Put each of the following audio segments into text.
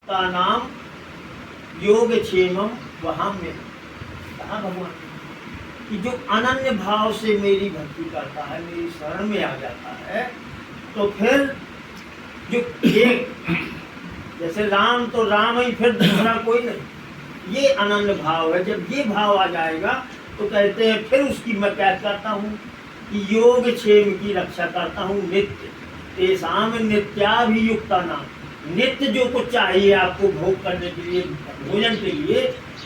का नाम योग क्षेमम वहां में कहा भगवान कि जो अनन्य भाव से मेरी भक्ति करता है, मेरी शरण में आ जाता है, तो फिर जो एक जैसे राम तो राम ही, फिर दूसरा कोई नहीं, ये अनन्य भाव है। जब ये भाव आ जाएगा तो कहते हैं फिर उसकी मैं क्या करता हूँ कि योग क्षेम की रक्षा करता हूँ। नित्य तेसाम नित्याभियुक्ता नाम, नित्य जो कुछ चाहिए आपको भोग करने के लिए, भोजन के लिए,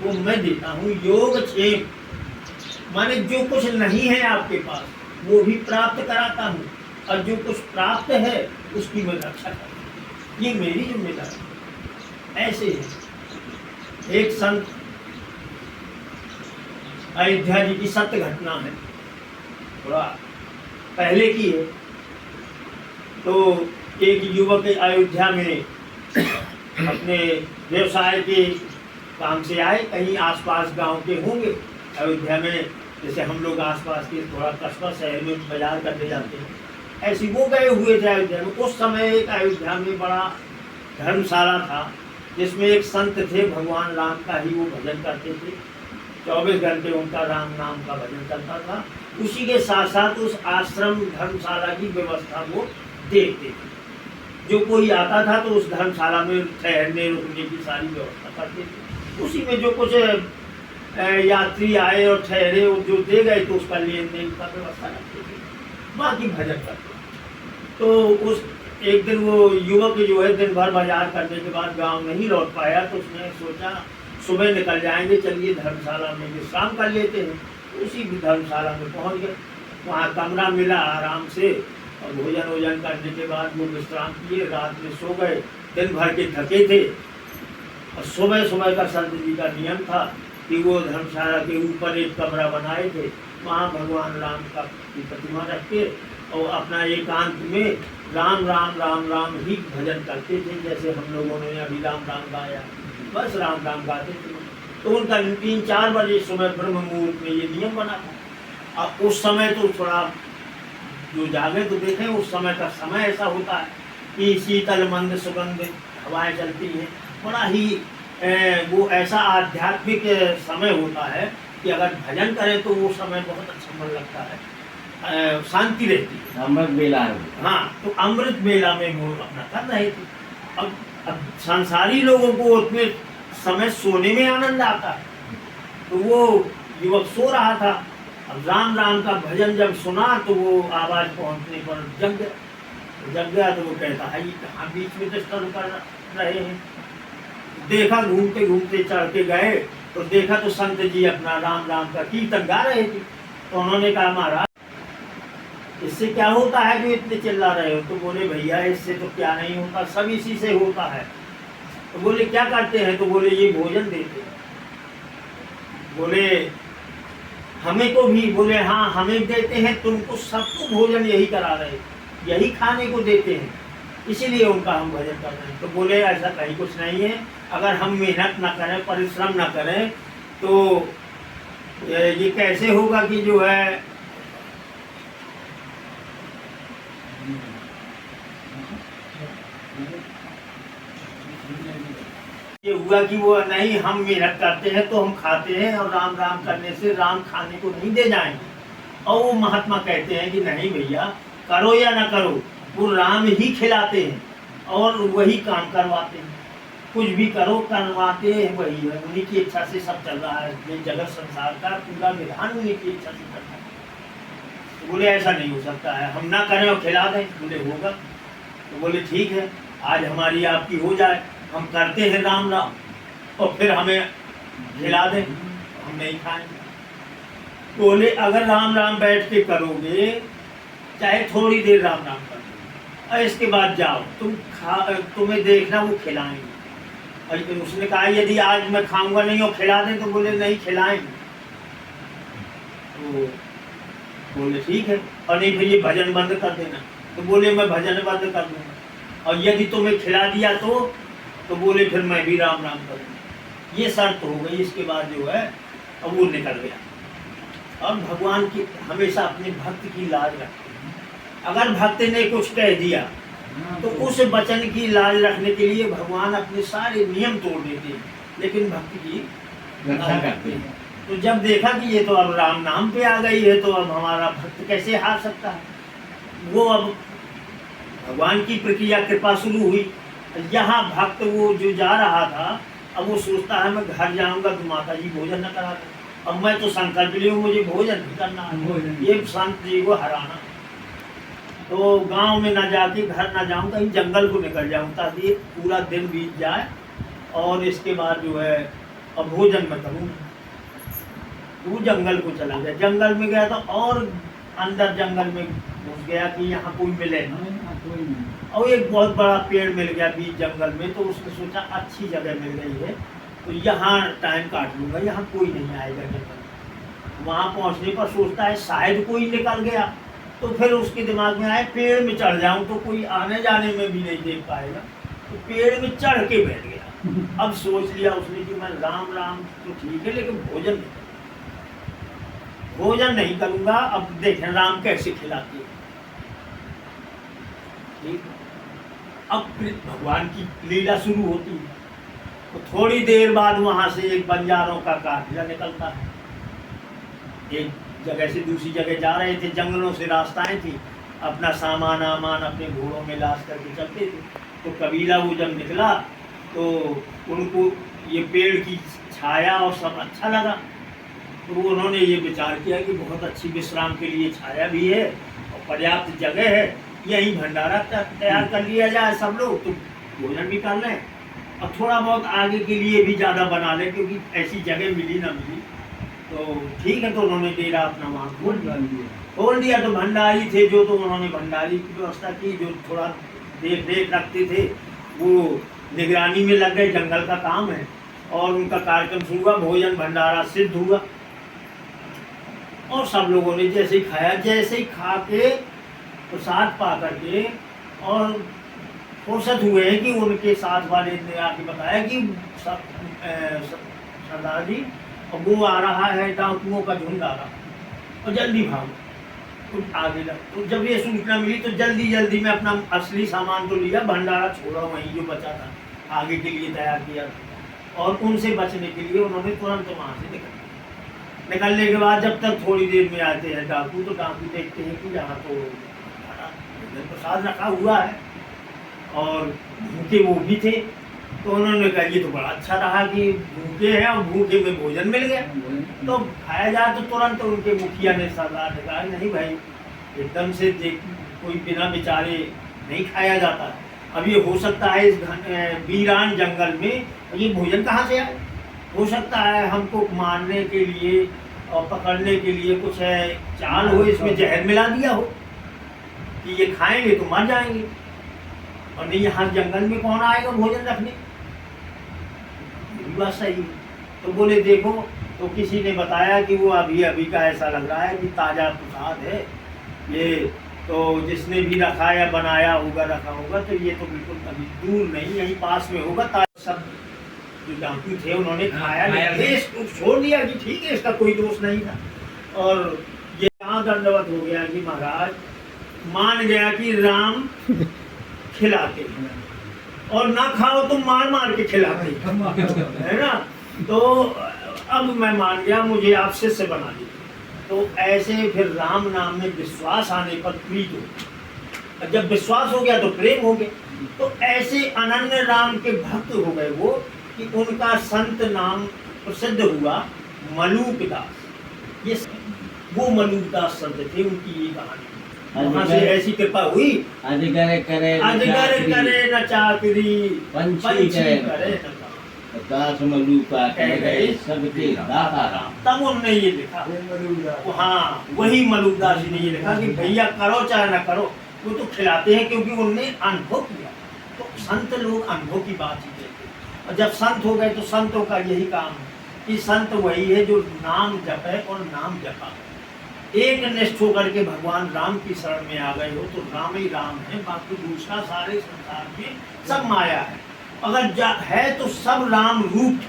वो मैं देता हूँ। योग क्षेम माने जो कुछ नहीं है आपके पास वो भी प्राप्त कराता हूँ, और जो कुछ प्राप्त है उसकी मैं रक्षा करता हूँ। ये मेरी जिम्मेदारी। ऐसे है एक संत, अयोध्या जी की सत्य घटना है, थोड़ा पहले की है। तो एक युवक अयोध्या में अपने व्यवसाय के काम से आए, कहीं आसपास गांव के होंगे अयोध्या में, जैसे हम लोग आसपास के थोड़ा कस्बा शहर में बाजार करने जाते हैं, ऐसे वो गए हुए थे अयोध्या में। उस समय एक अयोध्या में बड़ा धर्मशाला था जिसमें एक संत थे, भगवान राम का ही वो भजन करते थे, 24 घंटे उनका राम नाम का भजन चलता था। उसी के साथ साथ उस आश्रम धर्मशाला की व्यवस्था वो देखते थे। जो कोई आता था तो उस धर्मशाला में ठहरने रुकने की सारी व्यवस्था करते थे। उसी में जो कुछ यात्री आए और ठहरे और जो दे गए तो उसका लेन देन का व्यवस्था करते थे, बाकी भजन करते। तो उस एक दिन वो युवक जो है दिन भर बाजार करने के बाद गांव नहीं लौट पाया, तो उसने सोचा सुबह निकल जाएंगे, चलिए धर्मशाला में विश्राम कर लेते हैं। उसी धर्मशाला में पहुंच गए, वहाँ कमरा मिला आराम से, और भोजन वोजन करने के बाद वो विश्राम किए, रात में सो गए। दिन भर के थके थे, और सुबह सुबह का संत जी का नियम था कि वो धर्मशाला के ऊपर एक कमरा बनाए थे, वहाँ भगवान राम का की प्रतिमा रख के और अपना एकांत में राम राम राम राम ही भजन करते थे। जैसे हम लोगों ने अभी राम राम गाया, बस राम राम गाते थे। तो उनका 3-4 बजे सुबह ब्रह्म मुहूर्त में ये नियम बना था। अब उस समय तो थोड़ा जो जागे तो देखें, उस समय का समय ऐसा होता है कि शीतल मंद सुगंध हवाएं चलती हैं, बड़ा ही वो ऐसा आध्यात्मिक समय होता है कि अगर भजन करें तो वो समय बहुत अच्छा मन लगता है, शांति रहती है। अमृत बेला है। हाँ, तो अमृत बेला में वो अपना कर रहे थे। अब संसारी लोगों को उतने समय सोने में आनंद आता है, तो वो युवक सो रहा था। अब राम राम का भजन जब सुना तो वो आवाज पहुंचने पर जग गया। तो वो कहता है ये कहाँ बीच में डिस्टर्ब कर रहे हैं। देखा, घूमते घूमते चढ़ के गए तो देखा तो संत जी अपना राम राम का कीर्तन गा रहे थे। तो उन्होंने कहा महाराज इससे क्या होता है जो इतने चिल्ला रहे हो? तो बोले भैया इससे तो क्या नहीं होता, सब इसी से होता है। तो बोले क्या करते हैं? तो बोले ये भोजन देते हैं। बोले हमें को भी? बोले हाँ हमें देते हैं, तुमको सबको भोजन यही करा रहे, यही खाने को देते हैं, इसीलिए उनका हम भजन कर रहे हैं। तो बोले ऐसा कहीं कुछ नहीं है, अगर हम मेहनत ना करें, परिश्रम ना करें तो ये कैसे होगा कि जो है ये हुआ कि वो नहीं हम मेहनत करते हैं तो हम खाते हैं, और राम राम करने से राम खाने को नहीं दे जाएंगे। और वो महात्मा कहते हैं कि नहीं भैया, करो या ना करो वो राम ही खिलाते हैं और वही काम करवाते हैं। कुछ भी करो करवाते हैं वही है, उन्हीं की इच्छा से सब चल रहा है। ये जगत संसार का पूरा विधान उन्हीं की इच्छा से चल रहा है। तो बोले ऐसा नहीं हो सकता है, हम ना करें और खिला दें। बोले होगा। तो बोले ठीक है, आज हमारी आपकी हो जाए, हम करते हैं राम राम और फिर हमें खिला दें, हम नहीं खाएंगे। बोले अगर राम राम बैठ के करोगे, चाहे थोड़ी देर राम राम कर दो, और इसके बाद जाओ तुम्हें देखना वो खिलाएंगे। और उसने कहा यदि आज मैं खाऊंगा नहीं और खिला दें? तो बोले नहीं खिलाएंगे। तो बोले ठीक है, और नहीं फिर ये भजन बंद कर देना। तो बोले मैं भजन बंद कर दूंगा, और यदि तुम्हें खिला दिया तो बोले फिर मैं भी राम राम करूँगा। ये शर्त हो गई। इसके बाद जो है अब वो निकल गया। अब भगवान की हमेशा अपने भक्त की लाज रखते हैं। अगर भक्त ने कुछ कह दिया तो उस वचन की लाज रखने के लिए भगवान अपने सारे नियम तोड़ देते हैं, लेकिन भक्त की रक्षा करते हैं। तो जब देखा कि ये तो अब राम नाम पे आ गई है, तो अब हमारा भक्त कैसे हार सकता है, वो अब भगवान की प्रक्रिया कृपा शुरू हुई। यहाँ भक्त वो जो जा रहा था, अब वो सोचता है मैं घर जाऊंगा तो माता जी भोजन न करा दें, अब मैं तो संकल्प लिया मुझे भोजन नहीं करना है, ये संत जी को हराना। तो गांव में ना जाके घर ना जाऊं, कहीं जंगल को निकल जाऊं, ताकि पूरा दिन बीत जाए और इसके बाद जो है अब भोजन मैं करूँ। वो जंगल को चला गया, जंगल में गया तो और अंदर जंगल में घुस गया कि यहाँ कोई मिले ना, और एक बहुत बड़ा पेड़ मिल गया बीच जंगल में। तो उसने सोचा अच्छी जगह मिल गई है तो यहाँ टाइम काट लूँगा, यहाँ कोई नहीं आएगा जंगल। वहाँ पहुँचने पर सोचता है शायद कोई निकल गया, तो फिर उसके दिमाग में आए पेड़ में चढ़ जाऊँ तो कोई आने जाने में भी नहीं देख पाएगा, तो पेड़ में चढ़ के बैठ गया। अब सोच लिया उसने कि मैं राम राम तो ठीक है, लेकिन भोजन नहीं करूँगा। अब देखें राम कैसे खिलाते हैं, ठीक। अब भगवान की लीला शुरू होती है। तो थोड़ी देर बाद वहां से एक बंजारों का काफिला निकलता है, एक जगह से दूसरी जगह जा रहे थे, जंगलों से रास्ताएं थी, अपना सामान आमान अपने घोड़ों में लाद करके चलते थे। तो कबीला वो जब निकला तो उनको ये पेड़ की छाया और सब अच्छा लगा, तो उन्होंने ये विचार किया कि बहुत अच्छी विश्राम के लिए छाया भी है और पर्याप्त जगह है, यही भंडारा तैयार कर लिया जाए, सब लोग तो भोजन भी कर लें और थोड़ा बहुत आगे के लिए भी ज़्यादा बना लें, क्योंकि ऐसी जगह मिली ना मिली। तो ठीक है, तो उन्होंने डेरा अपना वहाँ खोल दिया। तो भंडारी थे जो, तो उन्होंने भंडारी की व्यवस्था की, जो थोड़ा देख रेख रखते थे वो निगरानी में लग गए, जंगल का काम है। और उनका कार्यक्रम शुरू हुआ, भोजन भंडारा सिद्ध हुआ और सब लोगों ने जैसे ही खाया, जैसे ही खा के प्रसाद पा करके और फुर्सत हुए हैं कि उनके साथ वाले ने आके बताया कि सरदार जी वो आ रहा है, डाकुओं का झुंड आ रहा है और जल्दी भागो। तो आगे लग, तो जब ये सूचना मिली तो जल्दी में अपना असली सामान तो लिया, भंडारा छोड़ा वहीं जो बचा था, आगे के लिए तैयार किया। और उनसे बचने के लिए उन्होंने तुरंत वहाँ से निकलने के बाद जब तक थोड़ी देर में आते हैं डाकू, तो डाकू देखते हैं कि यहाँ तो प्रसाद रखा हुआ है और भूखे वो भी थे। तो उन्होंने कहा ये तो बड़ा अच्छा रहा कि भूखे हैं और भूखे में भोजन मिल गया, तो खाया जाए। तो तुरंत उनके मुखिया ने सरदार ने कहा नहीं भाई, एकदम से कोई बिना बेचारे नहीं खाया जाता। अब ये हो सकता है इस वीरान जंगल में ये भोजन कहाँ से आए, हो सकता है हमको मारने के लिए और पकड़ने के लिए कुछ चाल हो, इसमें जहर मिला दिया हो कि ये खाएंगे तो मर जाएंगे, और नहीं यहाँ जंगल में कौन आएगा भोजन रखने। बात सही। तो बोले देखो, तो किसी ने बताया कि वो अभी का ऐसा लग रहा है कि ताज़ा प्रसाद है ये, तो जिसने भी रखा या बनाया होगा रखा होगा, तो ये तो बिल्कुल अभी दूर नहीं, यहीं पास में होगा। सब जो डाकू थे उन्होंने खाया, छोड़ दिया कि ठीक है इसका कोई दोष नहीं था। और ये कहाँ दंडवत हो गया कि महाराज मान गया कि राम खिलाते और ना खाओ तो मार के खिलाते है ना। तो अब मैं मान गया, मुझे आप शिष्य बना दिया। तो ऐसे फिर राम नाम में विश्वास आने पर प्रीत हो, जब विश्वास हो गया तो प्रेम हो गया। तो ऐसे अनन्य राम के भक्त हो गए वो कि उनका संत नाम प्रसिद्ध हुआ मलूकदास। ये वो मलूकदास संत थे, उनकी ये कहानी। वहाँ से ऐसी कृपा हुई, अजगर करे न चाकरी, पंछी करे दास मलूका कह गए सबके दाता राम। तब उन्होंने ये लिखा, हाँ वही मलूकदास जी ने ये लिखा कि भैया करो चाहे ना करो, वो तो खिलाते हैं, क्योंकि उनने अनुभव किया। तो संत लोग अनुभव की बात ही कहते हैं, और जब संत हो गए तो संतों का यही काम है कि संत वही है जो नाम जपे और नाम जपा, एक निष्ठ होकर के भगवान राम की शरण में आ गए हो तो राम ही राम है, बाकी दूसरा सारे संसार में सब माया है। अगर है तो सब राम रूप,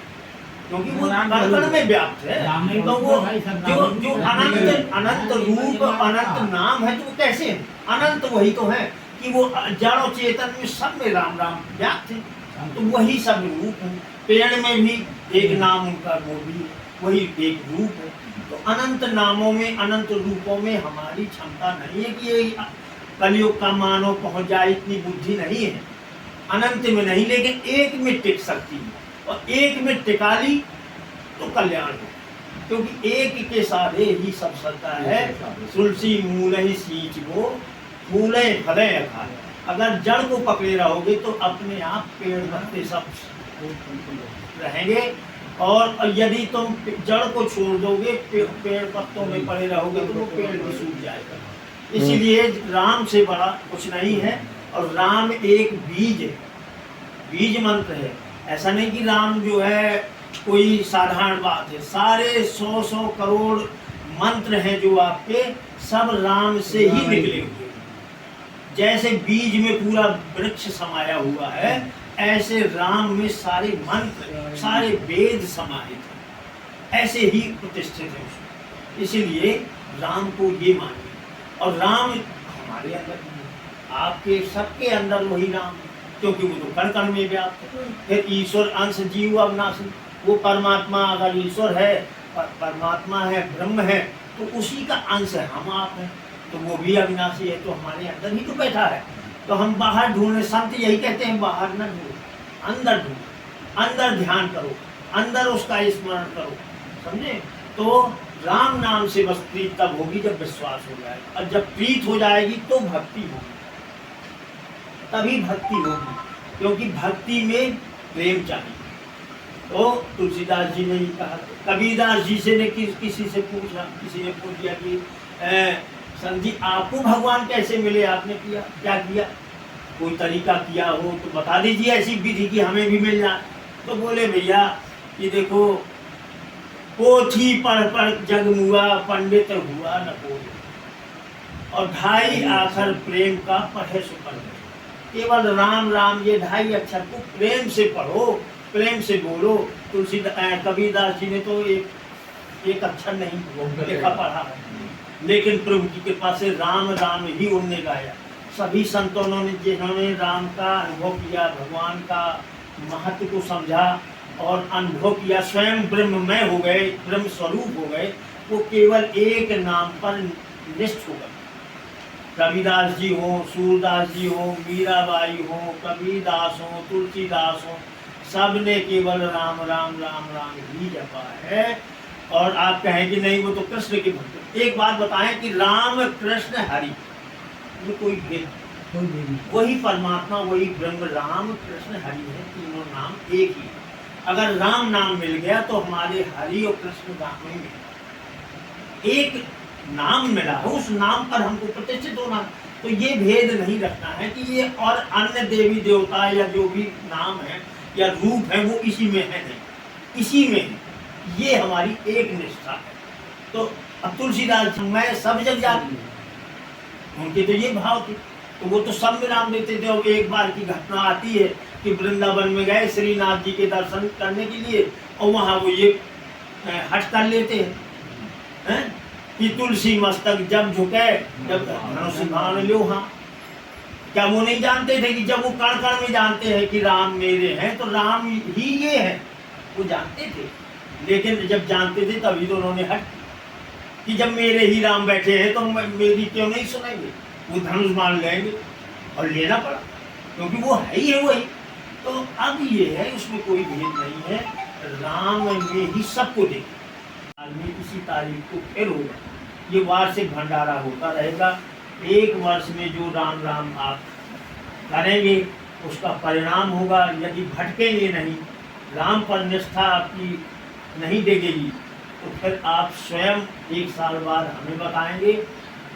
क्योंकि वो कण में व्याप्त है। तो वो जो अनंत रूप अनंत नाम है, तो वो कैसे है? अनंत वही तो है कि वो जड़ और चेतन में सब में राम राम व्याप्त है, तो वही सब रूप है। पेड़ में भी एक नाम उनका वो भी वही एक रूप है। तो अनंत नामों में अनंत रूपों में हमारी क्षमता नहीं है कि ये कलयुग का मानव पहुंच जाए, इतनी बुद्धि नहीं है, अनंत में नहीं, लेकिन एक में टिक सकती है, और एक में टिका ली तो कल्याण हो, क्योंकि एक के सारे ही सब सत्ता है। तुलसी मूल ही सींच वो फूले फले खाए। अगर जड़ को पकड़े रहोगे तो अपने आप पेड़ पत्ते सब रहेंगे, और यदि तुम जड़ को छोड़ दोगे, पेड़ पत्तों में पड़े रहोगे, तो वो पेड़ भी सूख जाएगा। इसीलिए राम से बड़ा कुछ नहीं है, और राम एक बीज है, बीज मंत्र है। ऐसा नहीं कि राम जो है कोई साधारण बात है, सारे 100 करोड़ मंत्र हैं जो आपके, सब राम से ही निकले हुए। जैसे बीज में पूरा वृक्ष समाया हुआ है, ऐसे राम में सारे मंत्र, सारे वेद समाहित हैं, ऐसे ही प्रतिष्ठित है उसमें। इसीलिए राम को ये मानिए, और राम हमारे अंदर ही है, आपके सबके अंदर वही राम है, क्योंकि वो तो कण कण में व्याप्त है। फिर ईश्वर अंश जीव अविनाशी, वो परमात्मा अगर ईश्वर है, परमात्मा है, ब्रह्म है, तो उसी का अंश है, हम आप हैं, तो वो भी अविनाशी है, तो हमारे अंदर ही तो बैठा है। तो हम बाहर ढूंढे, संत यही कहते हैं बाहर न ढूंढो, अंदर ढूंढो, अंदर ध्यान करो, अंदर उसका स्मरण करो, समझे। तो राम नाम से बस प्रीत तब होगी जब विश्वास हो जाएगा, और जब प्रीत हो जाएगी तो भक्ति होगी, तभी भक्ति होगी, क्योंकि भक्ति में प्रेम चाहिए। तो तुलसीदास जी ने ही कहा, कबीरदास जी से ने किसी से पूछा, किसी ने पूछ दिया कि संत जी आपको भगवान कैसे मिले, आपने किया क्या किया, कोई तरीका किया हो तो बता दीजिए ऐसी विधि की हमें भी मिल जाए। तो बोले भैया कि देखो, पोथी पढ़ पढ़ जग मुआ, पंडित हुआ न कोई, और ढाई आखर प्रेम का पढ़े सुपढ़। केवल राम राम ये ढाई अक्षर को प्रेम से पढ़ो, प्रेम से बोलो। कबीरदास जी ने तो एक अक्षर नहीं लिखा पढ़ा, लेकिन प्रभु की कृपा से राम राम ही उन्होंने गाया। सभी संतों ने जिन्होंने राम का अनुभव किया, भगवान का महत्व को समझा और अनुभव किया, स्वयं ब्रह्ममय हो गए, ब्रह्म स्वरूप हो गए, वो केवल एक नाम पर निष्ठ हो गए। रविदास जी हो, सूरदास जी हो, मीराबाई हो, कबीरदास हो, तुलसीदास हो, सब ने केवल राम राम राम राम ही जपा है। और आप कहें कि नहीं वो तो कृष्ण के भक्त। एक बात बताएं कि राम कृष्ण हरि, ये कोई भेद, वही परमात्मा, वही ब्रह्म, राम कृष्ण हरि है, तीनों नाम एक ही। अगर राम नाम मिल गया तो हमारे हरि और कृष्ण नाम में एक नाम मिला है, उस नाम पर हमको प्रतिष्ठित होना। तो ये भेद नहीं रखना है कि ये और अन्य देवी देवता या जो भी नाम है या रूप है वो इसी में है, नहीं, इसी में है। ये हमारी एक निष्ठा है। तो अब तुलसीदास मैं सब जग जाती, उनके तो ये भाव थे, तो वो तो सब में नाम देते थे। और एक बार की घटना आती है कि वृंदावन में गए श्रीनाथ जी के दर्शन करने के लिए, और वहाँ वो ये हट कर लेते हैं कि तुलसी मस्तक जब झुके जब धनुष भान लो। हाँ, क्या वो नहीं जानते थे कि जब वो कण कण में जानते हैं कि राम मेरे हैं तो राम ही ये है, वो जानते थे। लेकिन जब जानते थे तभी तो उन्होंने हट कि जब मेरे ही राम बैठे हैं तो मेरी क्यों नहीं सुनेंगे, वो धनुष मान लेंगे और लेना पड़ा, क्योंकि वो है ही है वही। तो अब ये है, उसमें कोई भेद नहीं है, राम में ही सबको देखे। आदमी इसी तारीख को फिर होगा, ये वार्षिक भंडारा होता रहेगा। एक वर्ष में जो राम राम आप करेंगे उसका परिणाम होगा। यदि भटकेंगे नहीं, राम पर निष्ठा आपकी नहीं देगी, तो फिर आप स्वयं एक साल बाद हमें बताएंगे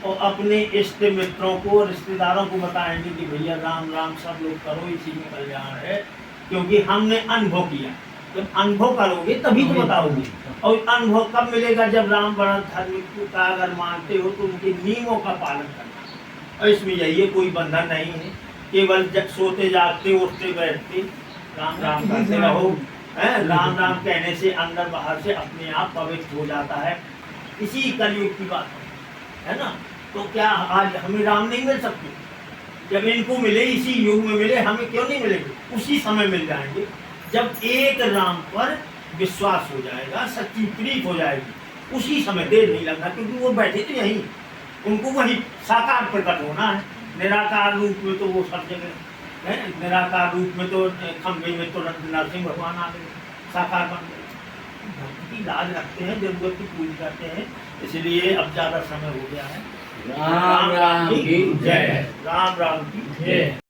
और अपने इष्ट मित्रों को, रिश्तेदारों को बताएंगे कि भैया राम राम सब लोग करो, इसी में कल्याण है, क्योंकि हमने अनुभव किया। जब अनुभव करोगे तभी तो बताओगे। और अनुभव कब मिलेगा? जब राम वर्ण धर्म का अगर मानते हो तो उनके नियमों का पालन करना। और इसमें यही है, कोई बंधन नहीं है, केवल सोते जागते उठते बैठते राम राम करते रहो। राम राम कहने से अंदर बाहर से अपने आप पवित्र हो जाता है। इसी कलयुग की बात है ना। तो क्या आज हमें राम नहीं मिल सकते? जब इनको मिले, इसी युग में मिले, हमें क्यों नहीं मिलेंगे? उसी समय मिल जाएंगे जब एक राम पर विश्वास हो जाएगा, सच्ची प्रीत हो जाएगी, उसी समय। देर नहीं लगना, क्योंकि वो बैठे तो यहीं, उनको वही साकार प्रकट होना है। निराकार रूप में तो वो सब जगह है, निराकार रूप में तो खंभे में तो नरसिंह भगवान आ गए, साकार बन गए। भक्ति की लाज रखते हैं, जरूरत की पूरी करते हैं, इसलिए अब ज़्यादा समय हो गया है। राम राम की जय। राम राम की जय।